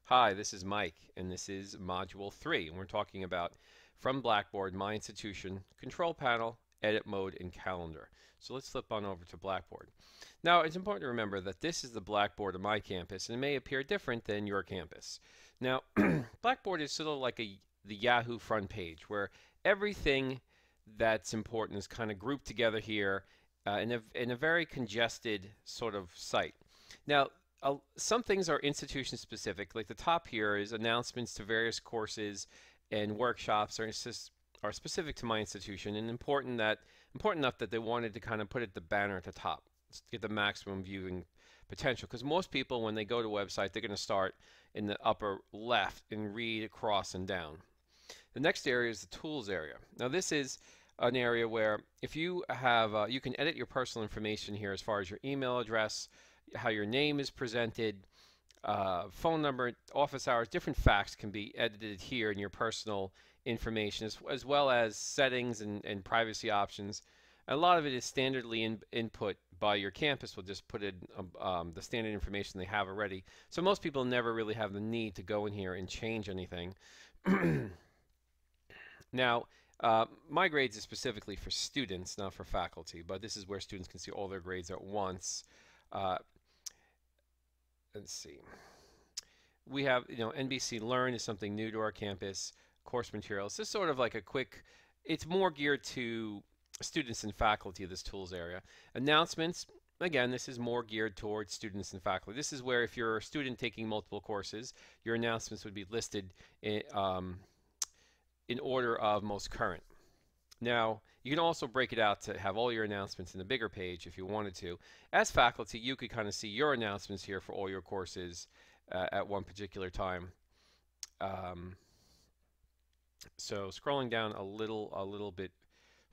Hi, this is Mike, and this is Module 3, and we're talking about from Blackboard, My Institution, Control Panel, Edit Mode, and Calendar. So let's flip on over to Blackboard. Now, it's important to remember that this is the Blackboard of my campus, and it may appear different than your campus. Now, Blackboard is sort of like the Yahoo front page, where everything that's important is kind of grouped together here in a very congested sort of site. Now, some things are institution specific, like the top here is announcements to various courses and workshops are specific to my institution and important enough that they wanted to kind of put it the banner at the top to get the maximum viewing potential. Because most people, when they go to a website, they're going to start in the upper left and read across and down. The next area is the tools area. Now this is an area where if you have, you can edit your personal information here as far as your email address, how your name is presented, phone number, office hours, different facts can be edited here in your personal information, as well as settings and privacy options. A lot of it is standardly input by your campus. Will just put in the standard information they have already. So most people never really have the need to go in here and change anything. Now, my grades is specifically for students, not for faculty, but this is where students can see all their grades at once. Let's see. We have, NBC Learn is something new to our campus. Course materials. This is sort of like a quick, it's more geared to students and faculty of this tools area. Announcements, again, this is more geared towards students and faculty. This is where if you're a student taking multiple courses, your announcements would be listed in order of most current. Now, you can also break it out to have all your announcements in the bigger page if you wanted to. As faculty, you could kind of see your announcements here for all your courses at one particular time. So scrolling down a little bit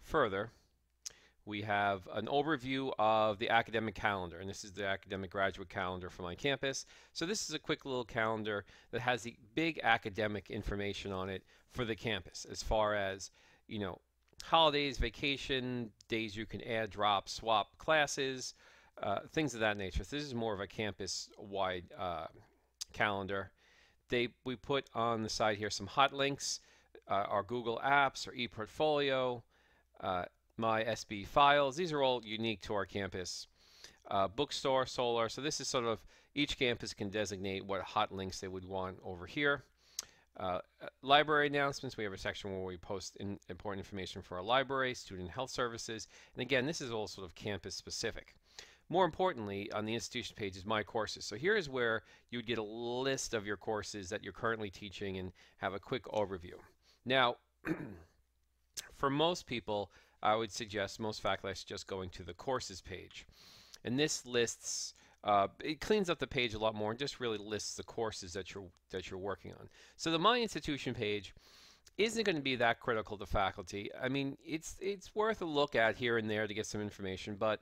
further, we have an overview of the academic calendar, and this is the academic graduate calendar for my campus. So this is a quick little calendar that has the big academic information on it for the campus, as far as, holidays, vacation, days you can add, drop, swap classes, things of that nature. So this is more of a campus-wide calendar. We put on the side here some hot links, our Google Apps, our ePortfolio, my SB files. These are all unique to our campus. Bookstore, Solar. So this is sort of, each campus can designate what hot links they would want over here. Library announcements, we have a section where we post important information for our library, student health services, and again, this is all sort of campus specific. More importantly, on the institution page is my courses. So here is where you would get a list of your courses that you're currently teaching and have a quick overview. Now, for most people, I would suggest, most faculty, I suggest going to the courses page. And this lists, it cleans up the page a lot more and just really lists the courses that you're working on. So the My Institution page isn't going to be that critical to faculty. I mean, it's worth a look at here and there to get some information, but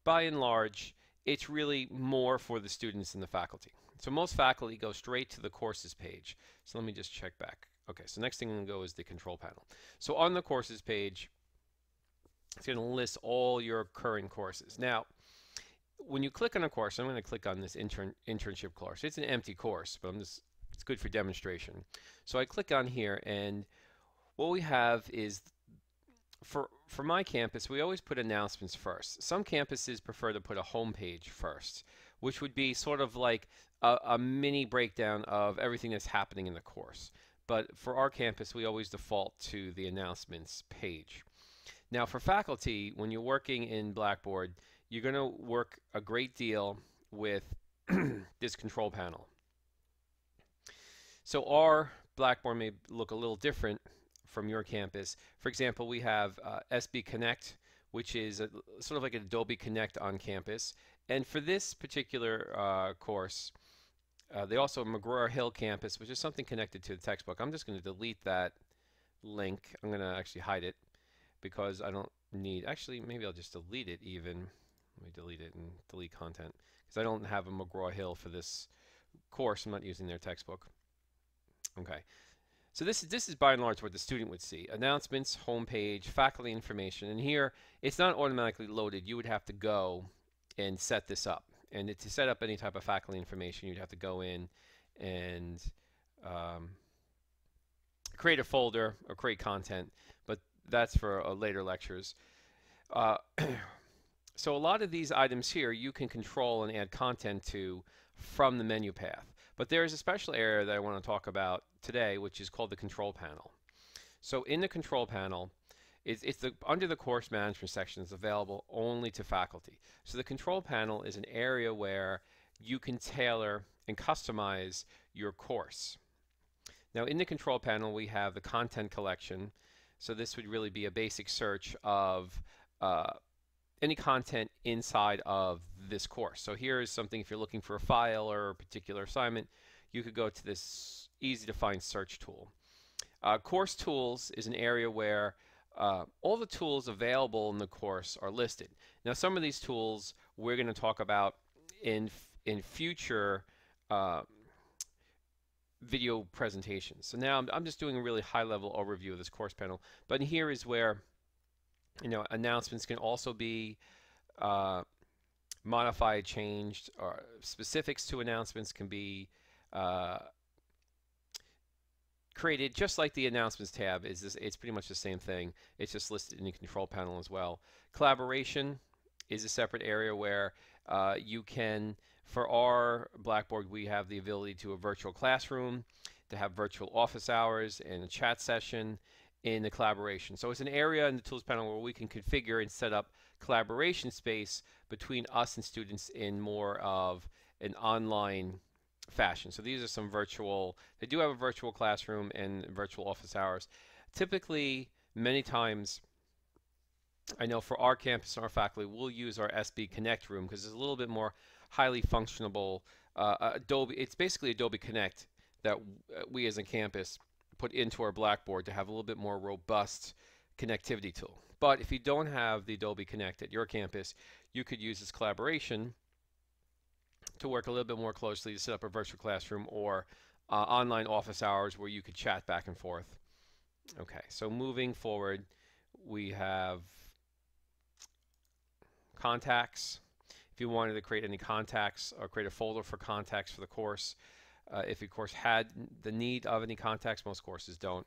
by and large, it's really more for the students and the faculty. So most faculty go straight to the courses page. So let me just check back. Okay, so next thing I'm going to go is the control panel. So on the courses page, it's going to list all your current courses. Now, when you click on a course, I'm going to click on this internship course. It's an empty course, but it's good for demonstration. So I click on here, and what we have is, for my campus, we always put announcements first. Some campuses prefer to put a home page first, which would be sort of like a mini breakdown of everything that's happening in the course. But for our campus, we always default to the announcements page. Now for faculty, when you're working in Blackboard, you're going to work a great deal with this control panel. So our Blackboard may look a little different from your campus. For example, we have SB Connect, which is sort of like an Adobe Connect on campus. And for this particular course, they also have McGraw-Hill campus, which is something connected to the textbook. I'm just going to delete that link. I'm going to actually hide it because I don't need, actually maybe I'll just delete it even. Let me delete it and delete content because I don't have a McGraw-Hill for this course. I'm not using their textbook. Okay. So this is by and large what the student would see. Announcements, homepage, faculty information, and here it's not automatically loaded. You would have to go and set this up. And to set up any type of faculty information, you'd have to go in and um, create a folder or create content, but that's for later lectures. Uh, so a lot of these items here you can control and add content to from the menu path. But there's a special area that I want to talk about today, which is called the control panel. So in the control panel, under the course management section, it's available only to faculty. So the control panel is an area where you can tailor and customize your course. Now in the control panel, we have the content collection. So this would really be a basic search of any content inside of this course. So here is something, if you're looking for a file or a particular assignment, you could go to this easy to find search tool. Course tools is an area where all the tools available in the course are listed. Now some of these tools we're going to talk about in future video presentations. So now I'm just doing a really high level overview of this course panel, but here is where announcements can also be modified, changed, or specifics to announcements can be created just like the announcements tab is. It's pretty much the same thing. It's just listed in the control panel as well. Collaboration is a separate area where you can, for our Blackboard, we have the ability to a virtual classroom, to have virtual office hours and a chat session in the collaboration. So it's an area in the tools panel where we can configure and set up collaboration space between us and students in more of an online fashion. So these are some virtual, they do have a virtual classroom and virtual office hours. Typically, many times, I know for our campus and our faculty, we'll use our SB Connect room because it's a little bit more highly functionable. Adobe, it's basically Adobe Connect that we as a campus put into our Blackboard to have a little bit more robust connectivity tool. But if you don't have the Adobe Connect at your campus, you could use this collaboration to work a little bit more closely to set up a virtual classroom or online office hours where you could chat back and forth. Okay, so moving forward, we have contacts. If you wanted to create any contacts or create a folder for contacts for the course, if your course had the need of any contacts, most courses don't.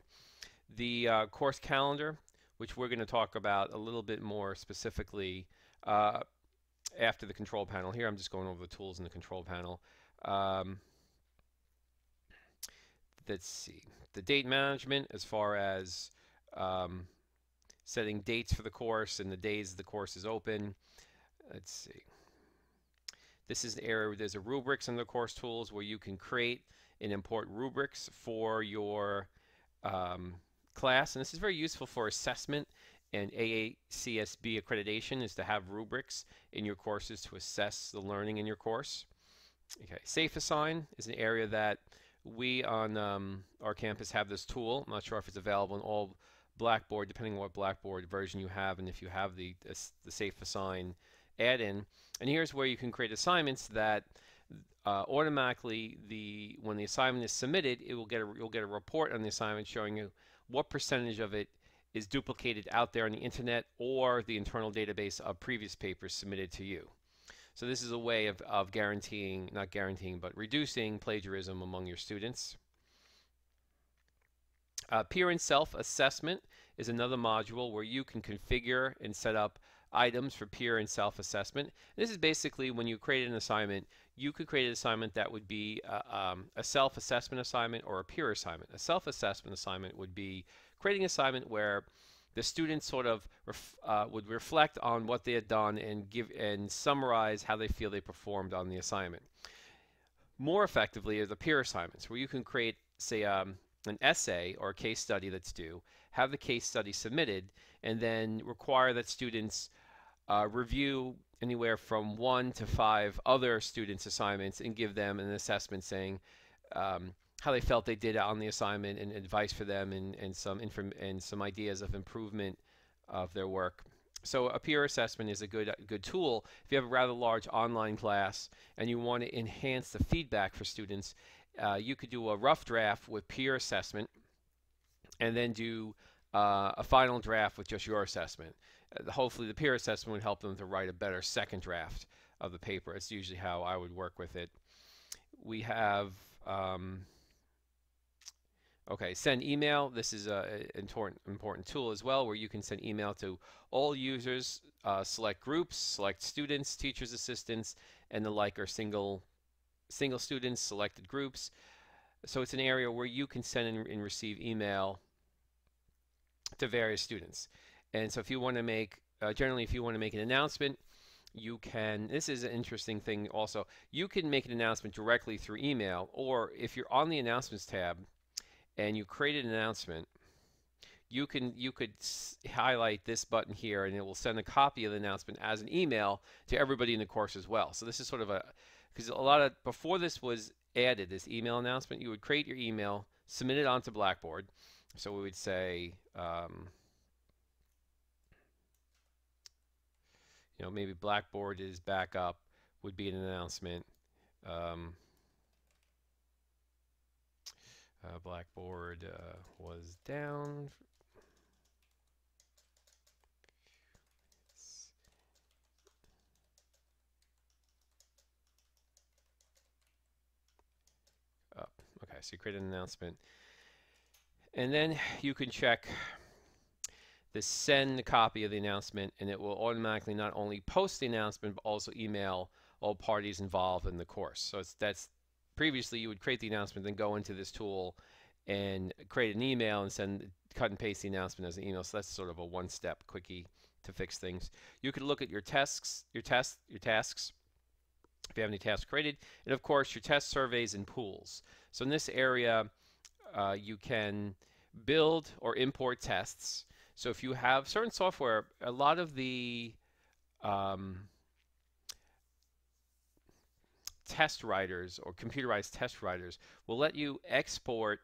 The course calendar, which we're going to talk about a little bit more specifically after the control panel. Here I'm just going over the tools in the control panel. Let's see. The date management as far as setting dates for the course and the days the course is open. Let's see. This is an area where there's a rubrics in the course tools where you can create and import rubrics for your class. And this is very useful for assessment and AACSB accreditation, is to have rubrics in your courses to assess the learning in your course. Okay, Safe Assign is an area that we on our campus have this tool. I'm not sure if it's available in all Blackboard, depending on what Blackboard version you have and if you have the Safe Assign add-in. And here's where you can create assignments that automatically, when the assignment is submitted, you'll get a report on the assignment showing you what percentage of it is duplicated out there on the internet or the internal database of previous papers submitted to you. So this is a way of guaranteeing, not guaranteeing, but reducing plagiarism among your students. Peer and self-assessment is another module where you can configure and set up items for peer and self-assessment. This is basically when you create an assignment, you could create an assignment that would be a self-assessment assignment or a peer assignment. A self-assessment assignment would be creating an assignment where the students sort of would reflect on what they had done and summarize how they feel they performed on the assignment. More effectively are the peer assignments, where you can create, say, an essay or a case study that's due, have the case study submitted, and then require that students review anywhere from 1 to 5 other students' assignments and give them an assessment saying how they felt they did on the assignment and advice for them and some ideas of improvement of their work. So a peer assessment is a good tool if you have a rather large online class and you want to enhance the feedback for students. You could do a rough draft with peer assessment and then do a final draft with just your assessment. Hopefully the peer assessment would help them to write a better second draft of the paper. It's usually how I would work with it. We have Okay, send email. This is an important tool as well, where you can send email to all users, select groups, select students, teachers, assistants, and the like, or single students, selected groups. So it's an area where you can send and receive email to various students. And so if you want to make, generally, if you want to make an announcement, you can, this is an interesting thing also, you can make an announcement directly through email, or if you're on the announcements tab and you create an announcement, you could highlight this button here and it will send a copy of the announcement as an email to everybody in the course as well. So this is sort of a, because a lot of, before this was added, this email announcement, you would create your email, submit it onto Blackboard. So we would say, you know, maybe Blackboard is back up would be an announcement. Blackboard was down. Up. Okay, so you create an announcement. And then you can check the send copy of the announcement, and it will automatically not only post the announcement, but also email all parties involved in the course. So that's previously you would create the announcement, then go into this tool and create an email and cut and paste the announcement as an email. So that's sort of a one-step quickie to fix things. You could look at your tasks, if you have any tasks created, and of course your test surveys and pools. So in this area, you can build or import tests. So if you have certain software, a lot of the test writers or computerized test writers will let you export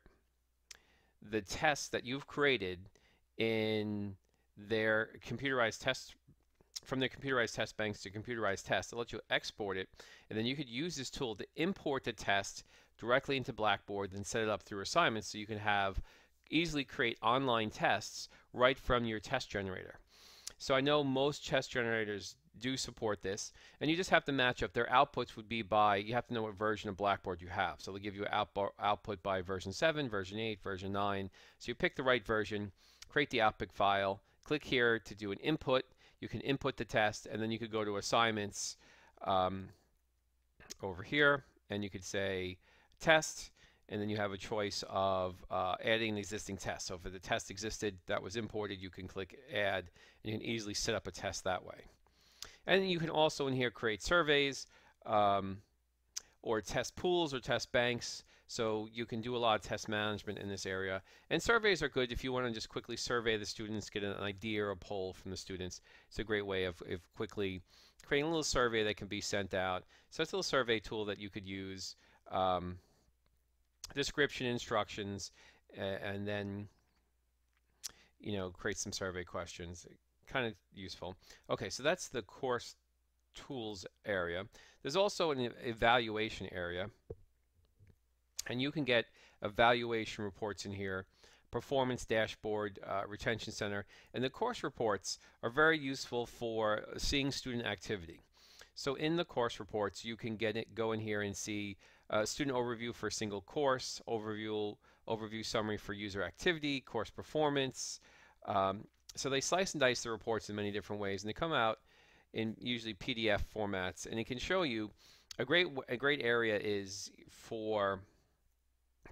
the tests that you've created in their computerized test, from their computerized test banks to computerized tests. They'll let you export it, and then you could use this tool to import the test directly into Blackboard and set it up through assignments, so you can have easily create online tests right from your test generator. So I know most test generators do support this, and you just have to match up. Their outputs would be by, you have to know what version of Blackboard you have. So they'll give you output by version 7, version 8, version 9. So you pick the right version, create the output file, click here to do an input. You can input the test, and then you could go to assignments over here, and you could say test, and then you have a choice of adding an existing test. So if the test existed that was imported, you can click add, and you can easily set up a test that way. And you can also in here create surveys or test pools or test banks. So you can do a lot of test management in this area. And surveys are good if you want to just quickly survey the students, get an idea or a poll from the students. It's a great way of quickly creating a little survey that can be sent out. So it's a little survey tool that you could use. Description, instructions, and then, you know, create some survey questions. Kind of useful. Okay, so that's the course tools area. There's also an evaluation area, and you can get evaluation reports in here, performance dashboard, retention center, and the course reports are very useful for seeing student activity. So in the course reports, you can go in here and see student overview for a single course, overview summary for user activity, course performance. So they slice and dice the reports in many different ways, and they come out in usually PDF formats. And it can show you a great area is for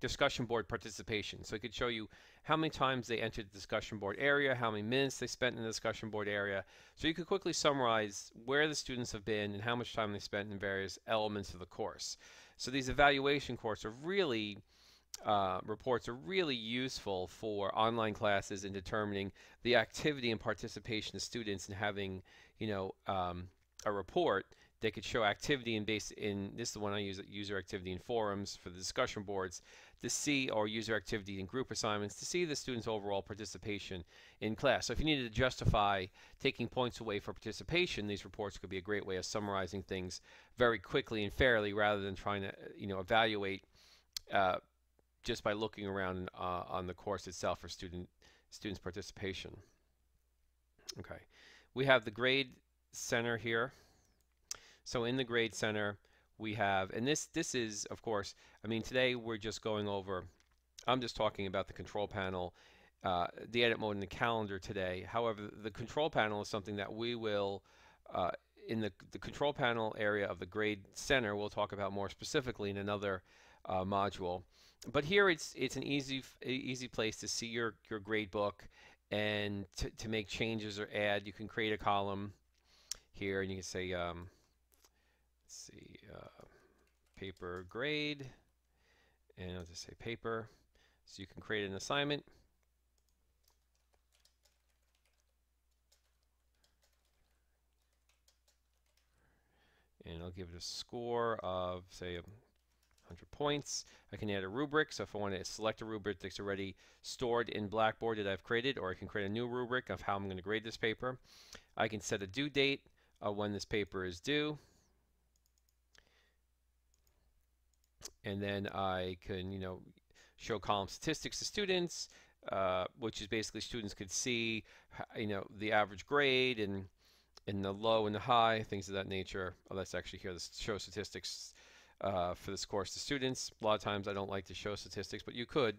discussion board participation. So it could show you how many times they entered the discussion board area, how many minutes they spent in the discussion board area. So you could quickly summarize where the students have been and how much time they spent in various elements of the course. So these evaluation reports are really useful for online classes in determining the activity and participation of students, and having, you know, a report they could show activity in this is the one I use, user activity in forums for the discussion boards, to see, or user activity in group assignments, to see the students' overall participation in class. So if you needed to justify taking points away for participation, these reports could be a great way of summarizing things very quickly and fairly, rather than trying to, you know, evaluate just by looking around on the course itself for students' participation. Okay, we have the grade center here. So in the grade center, we have, and this is, of course, I mean, today we're just going over, I'm just talking about the control panel, the edit mode, and the calendar today. However, the control panel is something that we will, uh, in the control panel area of the grade center, we'll talk about more specifically in another module. But here it's an easy place to see your grade book and to make changes or add. You can create a column here, and you can say, let's see, paper grade, and I'll just say paper. So you can create an assignment. And I'll give it a score of, say, 100 points. I can add a rubric, so if I want to select a rubric that's already stored in Blackboard that I've created, or I can create a new rubric of how I'm going to grade this paper. I can set a due date of when this paper is due. And then I can, show column statistics to students, which is basically students could see, the average grade and in the low and the high, things of that nature. Oh, that's actually here, the show statistics for this course to students. A lot of times I don't like to show statistics, but you could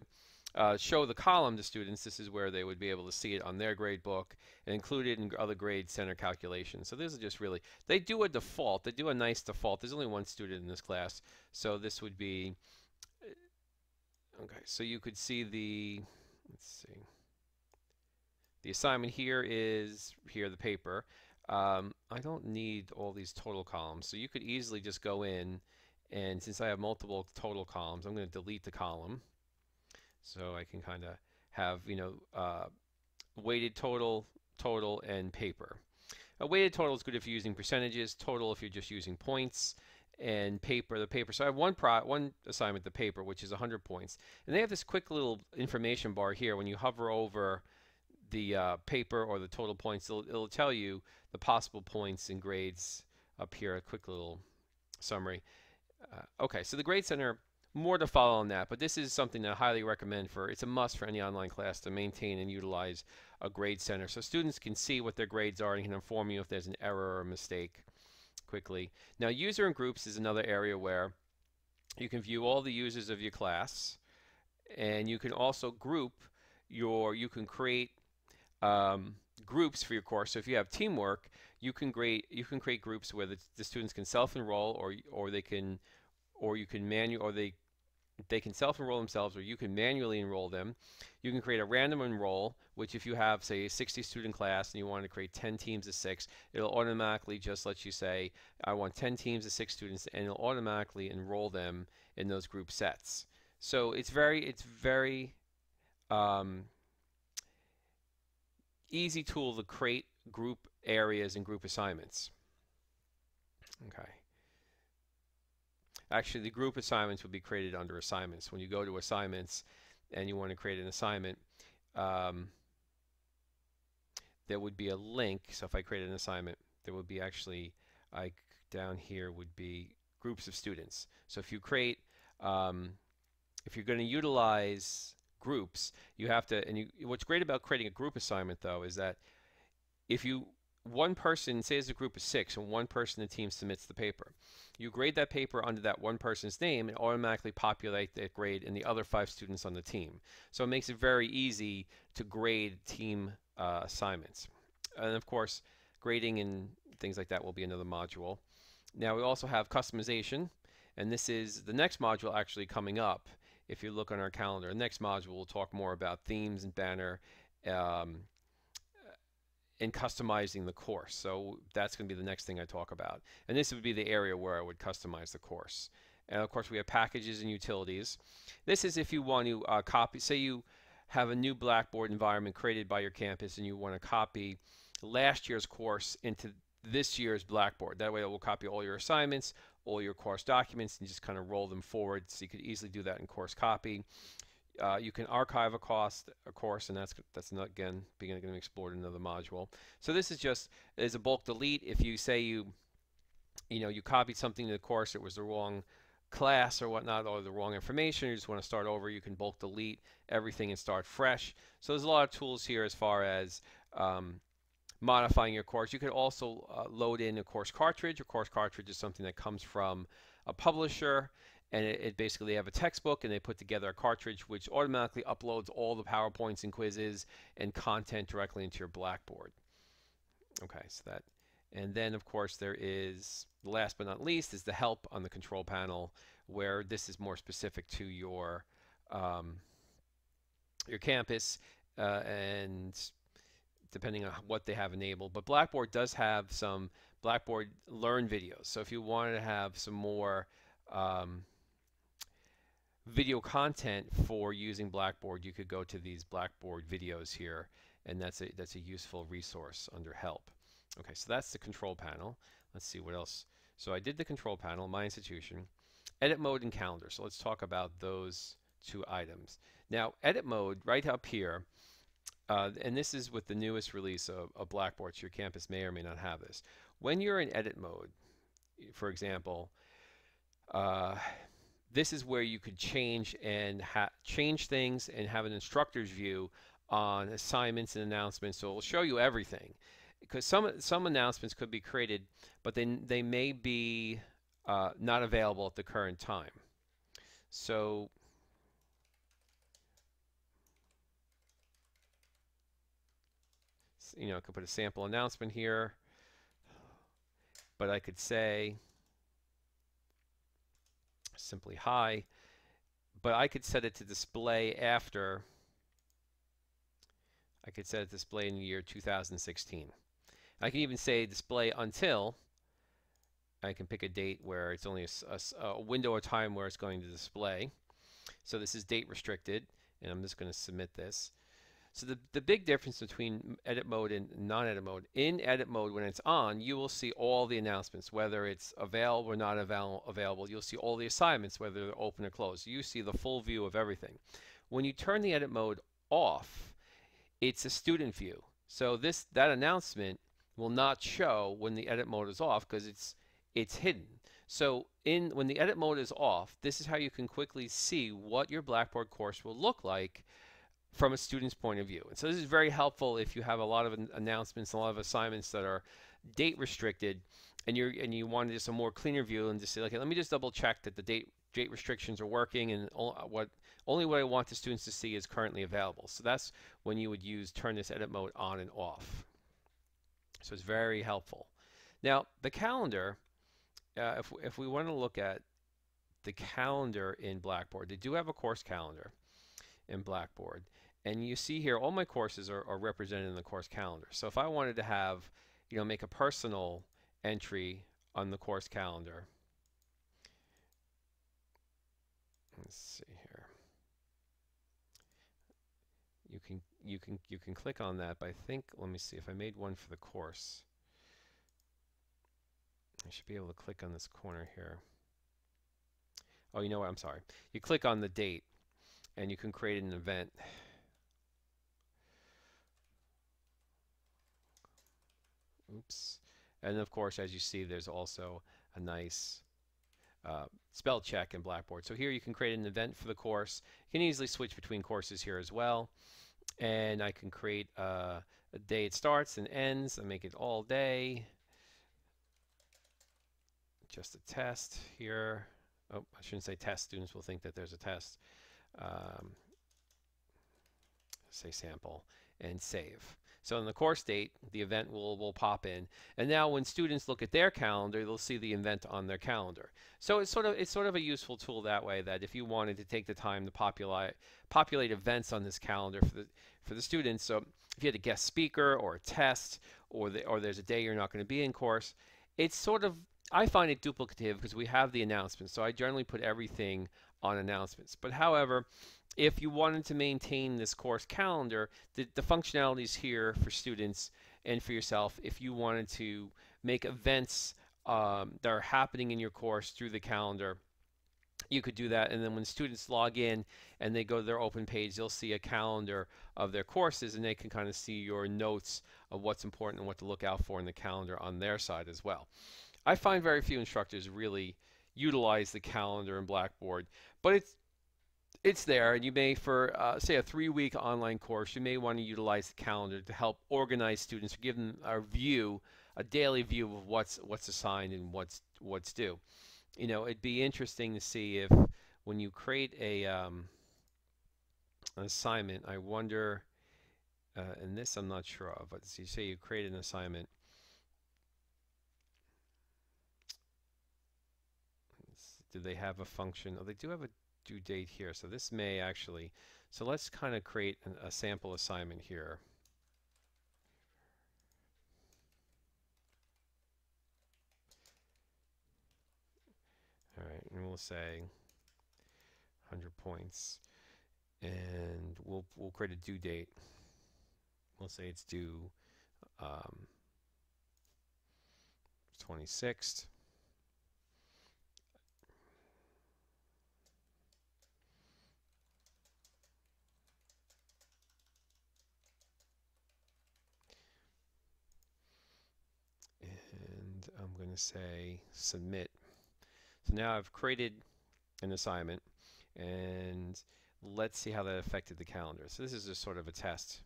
show the column to students. This is where they would be able to see it on their grade book and include it in other grade center calculations. So this is just really, they do a default. They do a nice default. There's only one student in this class. So this would be, okay, so you could see the, let's see, the assignment here is, here the paper. I don't need all these total columns, so you could easily just go in, and since I have multiple total columns, I'm going to delete the column, so I can kind of have, weighted total, and paper. A weighted total is good if you're using percentages, total if you're just using points, and paper, the paper. So I have one assignment, the paper, which is 100 points, and they have this quick little information bar here. When you hover over the paper or the total points, it'll tell you the possible points and grades up here, a quick little summary. Okay, so the Grade Center, more to follow on that, but this is something that I highly recommend it's a must for any online class to maintain and utilize a Grade Center so students can see what their grades are and can inform you if there's an error or a mistake quickly. Now, user and groups is another area where you can view all the users of your class, and you can also group you can create groups for your course. So if you have teamwork, you can create groups where the students can self-enroll, or they can self-enroll themselves, or you can manually enroll them. You can create a random enroll, which if you have, say, a 60-student class and you want to create 10 teams of 6, it'll automatically just let you say, I want 10 teams of 6 students, and it'll automatically enroll them in those group sets. So it's very easy tool to create group areas and group assignments. Okay. Actually, the group assignments would be created under assignments. When you go to assignments and you want to create an assignment, there would be a link. So if I create an assignment, there would be actually, down here would be groups of students. So if you create, if you're going to utilize groups, you have to, what's great about creating a group assignment though is that if one person, say it's a group of 6 and one person in the team submits the paper, you grade that paper under that one person's name and automatically populate that grade in the other 5 students on the team. So it makes it very easy to grade team assignments. And of course, grading and things like that will be another module. Now we also have customization, and this is the next module actually coming up. If you look on our calendar, the next module will talk more about themes and banner and customizing the course. So that's going to be the next thing I talk about. And this would be the area where I would customize the course. And of course, we have packages and utilities. This is if you want to copy, say you have a new Blackboard environment created by your campus and you want to copy last year's course into this year's Blackboard. That way it will copy all your assignments, all your course documents, and just kind of roll them forward. So you could easily do that in course copy. You can archive a course, and that's not, again, going to be explored in another module. So this is just as a bulk delete. If you say you copied something to the course, it was the wrong class or whatnot, or the wrong information, you just want to start over, you can bulk delete everything and start fresh. So there's a lot of tools here as far as modifying your course. You could also load in a course cartridge. A course cartridge is something that comes from a publisher, and it basically they have a textbook and they put together a cartridge which automatically uploads all the PowerPoints and quizzes and content directly into your Blackboard. Okay, so that, and then of course there is, last but not least, is the help on the control panel, where this is more specific to um, your campus and depending on what they have enabled. But Blackboard does have some Blackboard Learn videos. So if you wanted to have some more video content for using Blackboard, you could go to these Blackboard videos here, and that's a useful resource under help. Okay, so that's the control panel. Let's see what else. So I did the control panel, my institution, edit mode and calendar. So let's talk about those two items. Now, edit mode right up here, and this is with the newest release of Blackboard, so your campus may or may not have this. When you're in edit mode, for example, this is where you could change things and have an instructor's view on assignments and announcements. So it will show you everything, because some announcements could be created, but they may be not available at the current time. So I could put a sample announcement here, but I could say simply hi, but I could set it to display after. I could set it to display in the year 2016. I can even say display until. I can pick a date where it's only a window of time where it's going to display. So this is date restricted, and I'm just going to submit this. So the big difference between edit mode and non-edit mode, in edit mode, when it's on, you will see all the announcements, whether it's available or not available. You'll see all the assignments, whether they're open or closed. You see the full view of everything. When you turn the edit mode off, it's a student view. So that announcement will not show when the edit mode is off, because it's hidden. So when the edit mode is off, this is how you can quickly see what your Blackboard course will look like from a student's point of view. And so this is very helpful if you have a lot of announcements, a lot of assignments that are date restricted, and you want just a more cleaner view, and just say, okay, let me just double check that the date restrictions are working, and only what I want the students to see is currently available. So that's when you would turn this edit mode on and off. So it's very helpful. Now the calendar, if we want to look at the calendar in Blackboard, they do have a course calendar in Blackboard. And you see here, all my courses are represented in the course calendar. So if I wanted to have, make a personal entry on the course calendar, let's see here. You can click on that, but I think, let me see if I made one for the course. I should be able to click on this corner here. Oh, you know what? I'm sorry. You click on the date, and you can create an event. Oops. And of course, as you see, there's also a nice spell check in Blackboard. So here you can create an event for the course. You can easily switch between courses here as well. And I can create a day it starts and ends and make it all day. Just a test here. Oh, I shouldn't say test. Students will think that there's a test. Say sample and save. So in the course date, the event will pop in, and now when students look at their calendar, they'll see the event on their calendar. So it's sort of a useful tool that way, that if you wanted to take the time to populate events on this calendar for the students. So if you had a guest speaker or a test, or there's a day you're not going to be in course, it's sort of, I find it duplicative because we have the announcements. So I generally put everything on announcements. But however, if you wanted to maintain this course calendar, the functionality is here for students and for yourself. If you wanted to make events that are happening in your course through the calendar, you could do that. And then when students log in and they go to their open page, they'll see a calendar of their courses, and they can kind of see your notes of what's important and what to look out for in the calendar on their side as well. I find very few instructors really utilize the calendar in Blackboard, but it's there, and you may, for say a 3-week online course, you may want to utilize the calendar to help organize students, give them a daily view of what's assigned and what's due. you know, it'd be interesting to see if when you create a an assignment, I wonder, and this I'm not sure of, but you say you create an assignment. Do they have a function? Oh, they do have a due date here, so this may actually, so let's kind of create a sample assignment here. All right, and we'll say 100 points, and we'll create a due date. We'll say it's due 26th. And I'm going to say submit. So now I've created an assignment, and let's see how that affected the calendar. So this is just sort of a test.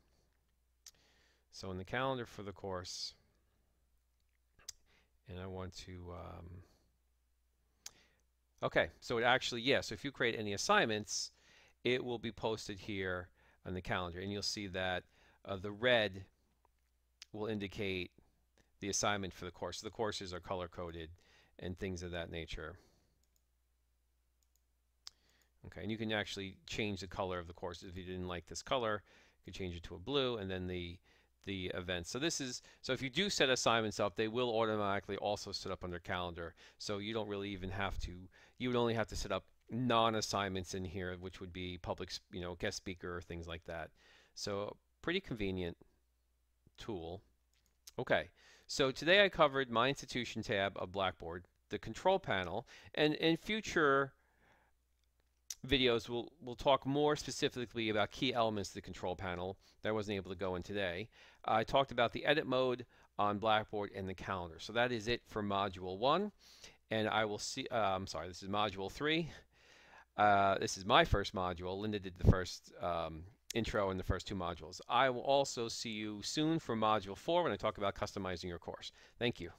So in the calendar for the course, and I want to, okay, so it actually, yeah, so if you create any assignments, it will be posted here on the calendar, and you'll see that the red will indicate the assignment for the course. So the courses are color-coded and things of that nature. Okay, and you can actually change the color of the course. If you didn't like this color, you can change it to a blue, and then the events. So this is, so if you do set assignments up, they will automatically also set up on their calendar. So you don't really even have to, you would only have to set up non-assignments in here, which would be public, you know, guest speaker or things like that. So pretty convenient tool. Okay, so today I covered my institution tab of Blackboard, the control panel, and in future videos we'll talk more specifically about key elements of the control panel that I wasn't able to go in today. I talked about the edit mode on Blackboard and the calendar. So that is it for module 1, and I will see, I'm sorry, this is module 3. This is my first module. Linda did the first intro in the first 2 modules. I will also see you soon for module 4 when I talk about customizing your course. Thank you.